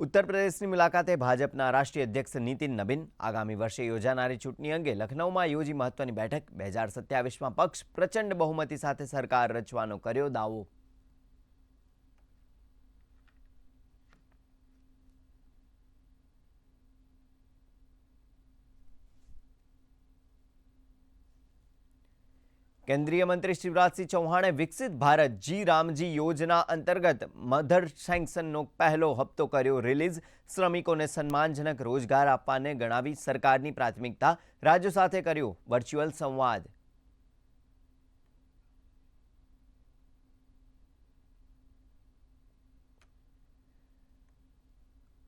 ઉત્તર પ્રદેશની મુલાકાતે ભાજપના રાષ્ટ્રીય અધ્યક્ષ નીતિન નબીન આગામી વર્ષે યોજાનારી ચૂંટણી અંગે લખનૌમાં યોજી મહત્વની બેઠક 2027માં પક્ષ પ્રચંડ બહુમતી સાથે સરકાર રચવાનો કર્યો દાવો। केंद्रीय मंत्री शिवराज सिंह चौहाणे विकसित भारत जी रामजी योजना अंतर्गत मधर सेंक्शनનો પહેલો હપ્તો કર્યો રિલીઝ। શ્રમિકોને સન્માનજનક રોજગાર આપવાને ગણાવી સરકારની પ્રાથમિકતા। રાજ્યો સાથે કર્યો વર્ચ્યુઅલ સંવાદ।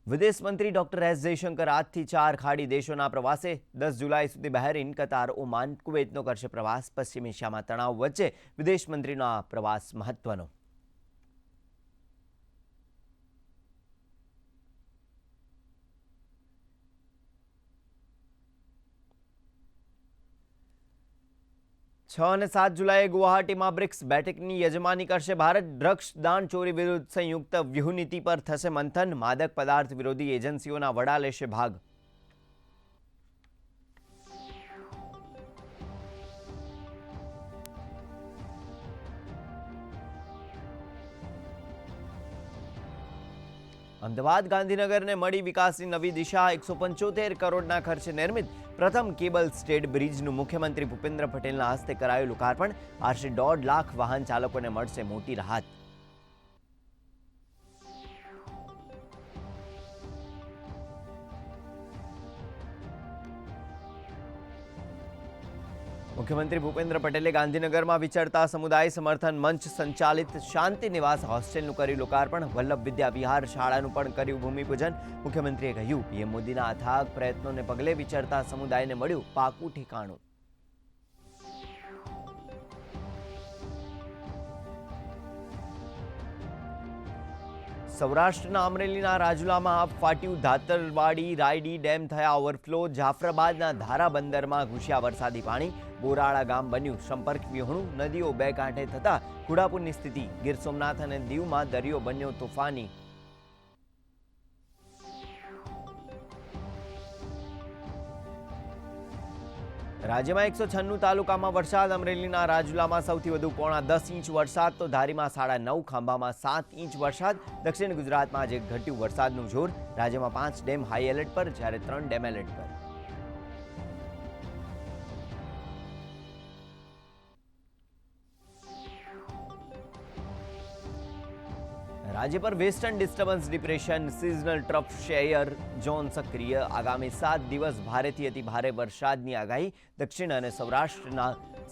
विदेश मंत्री डॉक्टर एस जयशंकर आज थी 4 खाड़ी देशों प्रवासे। 10 जुलाई सुधी बहरीन, कतार, ओमान, कुवैतनो करशे प्रवास। पश्चिम एशिया में तणाव वच्चे विदेश मंत्रीनो आ प्रवास महत्वनो। छ અને 7 जुलाई गुवाहाटी में ब्रिक्स बैठक की यजमानी करशे भारत। ड्रग्स दान चोरी विरुद्ध संयुक्त व्यूहनीति पर थशे मंथन। मादक पदार्थ विरोधी एजेंसीओना वड़ा लेशे भाग। अमदावाद गांधीनगर ने मળી વિકાસની નવી દિશા। 175 કરોડના ખર્ચે નિર્મિત પ્રથમ કેબલ સ્ટેડ બ્રિજનું મુખ્યમંત્રી ભૂપેન્દ્ર પટેલના હસ્તે કરાયું લોકાર્પણ। આશરે 1.5 લાખ વાહન ચાલકોને મળશે મોટી રાહત। मुख्यमंत्री भूपेन्द्र पटेले गांधीनगर में विचरता समुदाय समर्थन मंच संचालित शांति निवास होस्टेल कर्યું लोकार्पण। वल्लभ विद्या विहार शाळाનું પણ કર્યું ભૂમિપૂજન। मुख्यमंत्रीએ કહ્યું પીએમ મોદીના અથાગ પ્રયત્નોને પગલે વિચરતા સમુદાયને મળ્યું પાકું ઠેકાણું। સૌરાષ્ટ્રના અમરેલીના રાજુલામાં ફાટ્યું ધાતરવાડી રાયડી ડેમ થયા ઓવરફ્લો। જાફરાબાદના ધારા બંદરમાં ઘૂસ્યા વરસાદી પાણી। બોરાળા ગામ બન્યું સંપર્ક વિહોણું। નદીઓ બે કાંઠે થતા ઘોડાપુરની સ્થિતિ। ગીર સોમનાથ અને દીવમાં દરિયો બન્યો તોફાની। राज्य में 196 तालुका में वरसाद। अमरेलीना राजुला सौथी वधु 10.5 इंच वरसाद तो धारी में 9.5, खांबा में 7 इंच वरसाद। दक्षिण गुजरात में आज घट्यु वरसादनु जोर। राज्य में 5 डेम हाई एलर्ट पर जयरे 3 डेम एलर्ट पर। राज्य पर western disturbance depression seasonal trough shear zone सक्रिय। आगामी 7 दिवस भारेथी अति भारे वरसादनी आगाही। दक्षिण और सौराष्ट्रना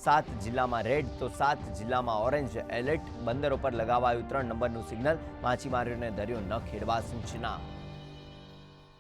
7 जिल्ला में रेड तो 7 जिल्ला में ऑरेंज एलर्ट। बंदरों पर लगावायुं 3 नंबरનું सिग्नल। माछीमारीओने दरियो न खेडवा सूचना।